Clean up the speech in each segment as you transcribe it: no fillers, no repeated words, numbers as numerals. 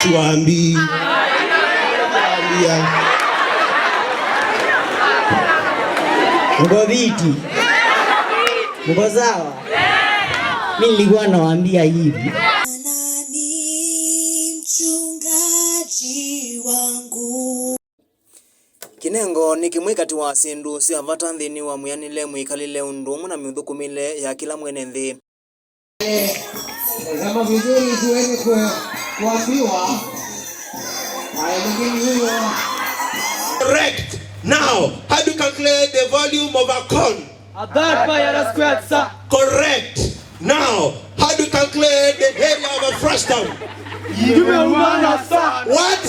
Siwaambii. Ngobiti. Mbozawa. Mimi nilikuwa nawaambia hivi. Mchungaji wangu. Kinengo nikimwikati wa sindu si avata nthini wa muyanile mwikalile undumu na miuthukumile ya kila mwene nthi. Kama vizuri tuweze kuambiwa. Correct. Now, how do you calculate the volume of a cone? A third pi r squared, sir. Correct. Now, how do you calculate the area of a frustum? What?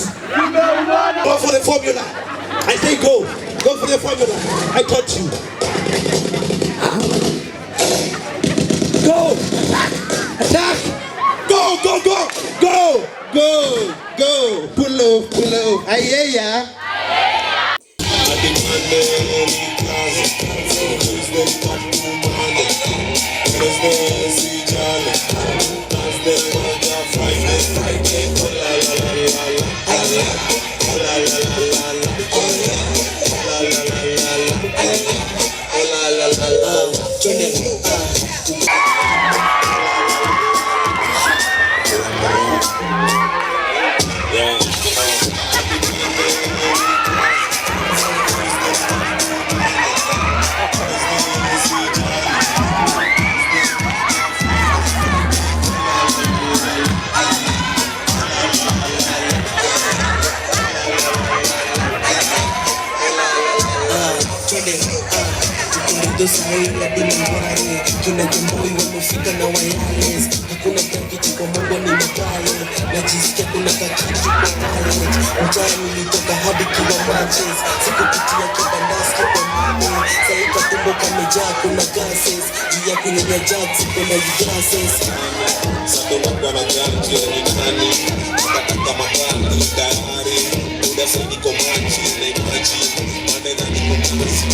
Go for the formula. I say go. Go for the formula. I taught you. Go. Attack. Go, go, go. Go. Go. Go. Pull off, pull off. Ayeya. Kina jamboi wamefika na wireless. Hakuna kitu kwa Mungu ni mbaya. Najisikia kuna kitu kwa talent. Mjana nilitoka hadi kiwa matches. Sikupitia kibandaski kwa mama. Saika tumbo kamejaa kuna gases. Juu ya kunyonya jugs kuna glasses. Sando magwana janji ni nani? Kataka magana tayari. Muda sasa niko maji na maji. Manena niko kazi.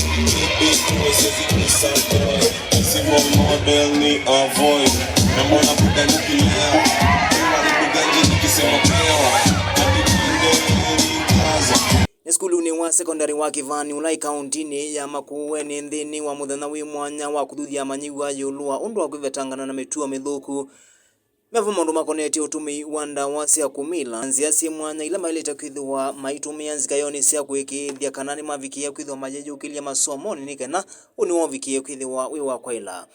Simple model ni avoid. Mbona buga nikilea. Mbona buga nikisema pewa. Skulu ni wa secondary wa Kivani ulai county ya Makueni nthini wa muthenya wi mwanya wa kuthuthia manyiwa yulua undu wa kwivetangana na mitua mithuku mevu mundu makoneti utumi wa ndawa cia kumila nzia cia mwanya ila maileta kwithwa maitumia nzikayoni cia kwikithia kana ni mavikia kwithwa majejukilia masomo ni kana uni wovikie kwithwa wi wa kwaila.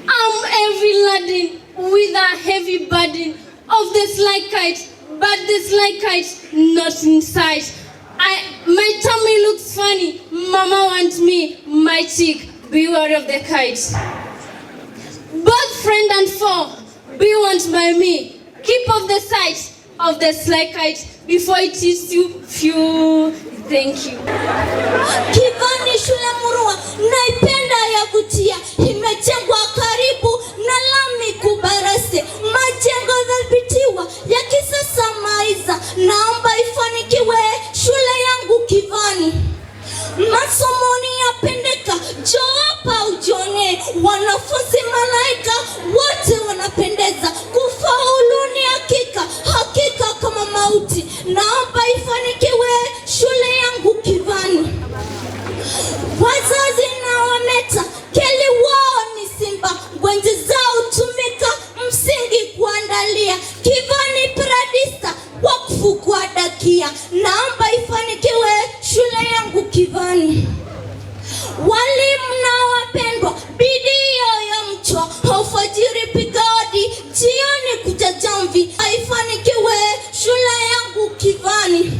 I'm heavy laden with a heavy burden of the sly kite, but the sly kite not inside. My tummy looks funny. Mama wants me, my cheek. Beware of the kite. Both friend and foe, be warned by me. Keep off the sight of the sly kite before it eats you. Phew. Thank you. Kivani shule murua, naipenda ya kutia. Imejengwa karibu na lami kubarase. Majengo dhabitiwa ya kisasa maiza. Naomba ifanikiwe shule yangu Kivani. Masomoni yapendeka, jawapa ujone. Wanafunzi malaika, wote wanapendeza. Kufaulu ni hakika, hakika kama mauti. Naomba ifanikiwe shule yangu Kivani. Wazazi na wameta, keli wao ni simba. Gwenje zao tumika, msingi kuandalia. Kivani Paradisa, wakfu kwa dakia. Naomba ifanikiwe shule yangu Kivani. Walimu na wapendwa, bidii ya mchwa. Alfajiri pigadi, jioni kuja jamvi. Ifanikiwe shule yangu Kivani.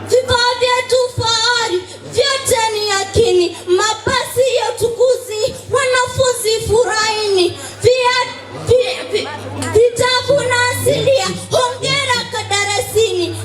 Vifaa vya tufahari, vyote ni yakini. Mabasi ya utukuzi, wanafunzi furahini. Vitabu na asilia, hongera kadarasini.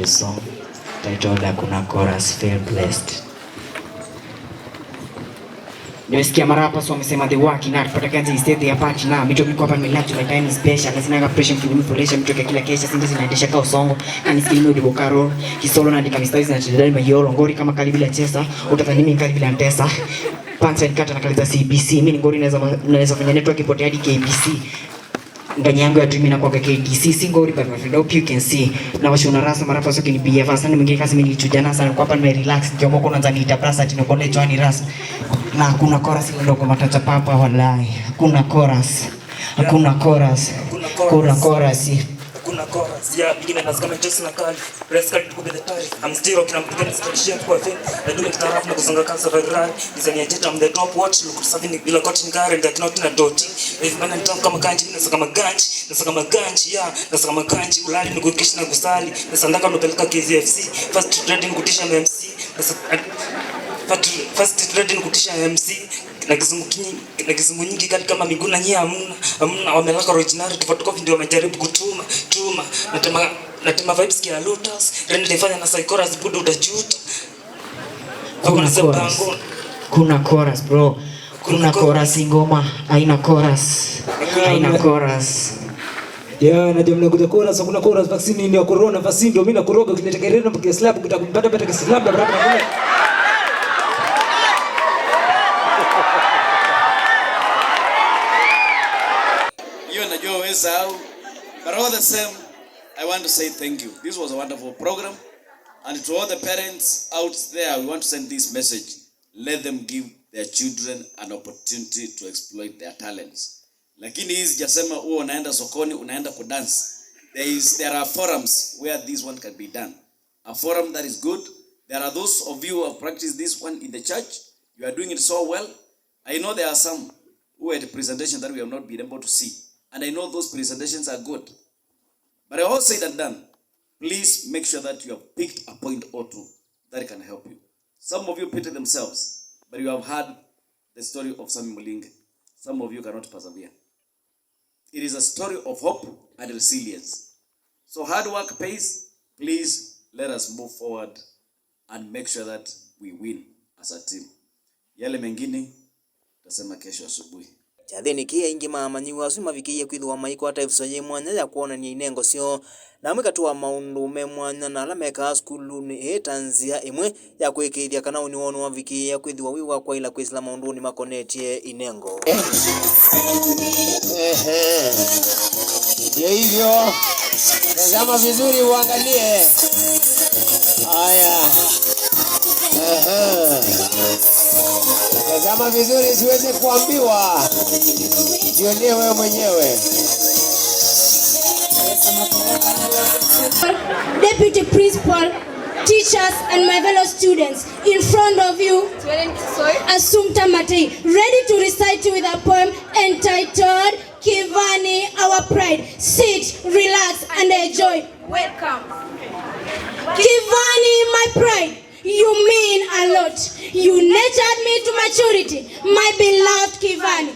song titled Hakuna Chorus. Feel blessed. Nimesikia marapa so wamesema the working hard pata kazi instead ya patch na mito miko hapa relax my time is special na sina pressure film inflation mito kila kesha sindio zinaendesha kwa usongo na sikilimo di bokaro kisolo na ndika mistari na chidali mayoro ngori kama kali bila chesa utadhani mimi kali bila ntesa punchline kata na kali za CBC mimi ngori naweza fanya network ipote hadi KBC ndani yangu ya dream na kwa KDC singori but my friend hope you can see na washona rasa marapa so kini behave sana mwingine kasi mimi nilichujana sana kwa hapa nime relax ndio mko kwanza niita prasa tino kone chwani rasa na hakuna chorus ndio kwa matacha papa wallahi hakuna chorus hakuna chorus yeah, beginning as comment just na kali press card to be the target I'm still rocking I'm getting special kwa thing I do it tarafu na kusonga kansa viral isani ajeta I'm the top watch look saving bila cotton current that not na dot if man nitaka kama kanji nasa kama ganji yeah nasa kama ganji ulali ni kukisha na kusali nasa ndaka nopeleka KZFC first trading kutisha MC first trading kutisha MC na kizungu nyingi kali kama Miguna nyia hamna wamelaka originality photocopy ndio wamejaribu kutuma natema vibes kia Lotus rende defanya na chorus budu utajuta kuna chorus bro kuna chorus ngoma haina chorus yeah na jamna kuja chorus kuna chorus vaccine ni ya corona vaccine ndio mimi na kuroga ukitekeleza mpaka slab utakupata pata slab barabara. But all the same, I want to say thank you. This was a wonderful program. And to all the parents out there, we want to send this message. Let them give their children an opportunity to exploit their talents. Lakini hizi jasema unaenda sokoni, unaenda kudance. There are forums where this one can be done. A forum that is good. There are those of you who have practiced this one in the church. You are doing it so well. I know there are some who had a presentation that we have not been able to see. And I know those presentations are good. But I all said and done, please make sure that you have picked a point or two that can help you. Some of you picked it themselves, but you have heard the story of Sami Mulinge. Some of you cannot persevere. It is a story of hope and resilience. So hard work pays. Please let us move forward and make sure that we win as a team. Yale mengine, tasema kesho asubuhi. Chathini kia ingi mamanyiwa suma vikiye kwithwa maiko hata ifsoye mwanya ya kuona ni inengo sio na mwikatua maundu memwanya na alameka skulu ni tanzia imwe ya kwikithia kana uni wonu wa vikiye kwithwa wiwa kwa ila kwisla maundu ni makonetie inengo ndio hivyo tazama vizuri uangalie haya tazama vizuri siweze kuambiwa jionee wewe mwenyewe. Deputy Principal, teachers and my fellow students, in front of you, Assumpta Matei, ready to recite you with a poem entitled Kivani, Our Pride. Sit, relax and enjoy. Welcome. Kivani, my pride. You mean a lot. You nurtured me to maturity, my beloved Kivani.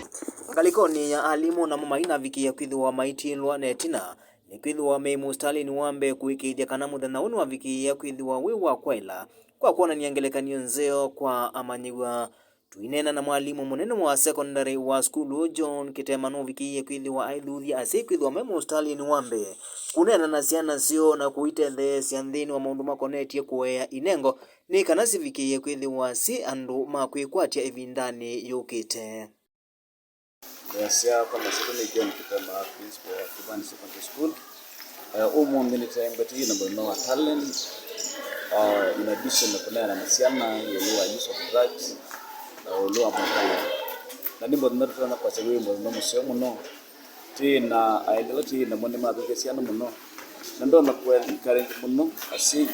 Kalikoni ya alimu na mumaina vikiya kwithwa maitilwa netina ni kwithwa meimu Stalin wambe kuikithia kana muthenya unu wa vikiya kwithwa wiwa kwaila kwa kuona niangelekanio nzeo kwa amanyiwa tuinena na mwalimu munene wa secondary wa skulu John Kitemano vikiya kwithwa aithuthia asikwithwa meimu Stalin wambe kunena na ciana cio na kuitethea cianthini wa maundu makonetie kuea inengo ni kana civikiye kwithwa si andu makwikwatia ivindani yukite. Yasia kwa nasema John Kitemano principal wa Kivani Secondary School. Umundi ni tayembeti number no talent. In addition na kuna na ciana yelua use of drugs na olua makala. Na nimbo ndotana kwa sababu mbo no museo muno. Tina aendelea na mwende mabike ciana muno. Na ndo na kwa encourage muno asi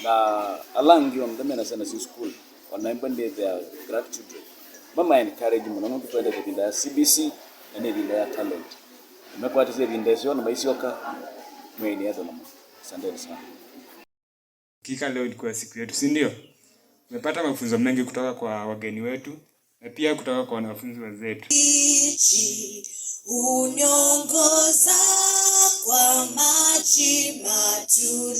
na alangi wa mdeme na school wanaembende their grandchildren. Mama encourage muno no kwenda kwa CBC na ni ile talent. Nimekuwa tise vindesho na maisioka mweni yazo na asante sana. Kika leo ilikuwa siku yetu, si ndio? Tumepata mafunzo mengi kutoka kwa wageni wetu na pia kutoka kwa wanafunzi wenzetu. Uniongoza kwa maji matuli.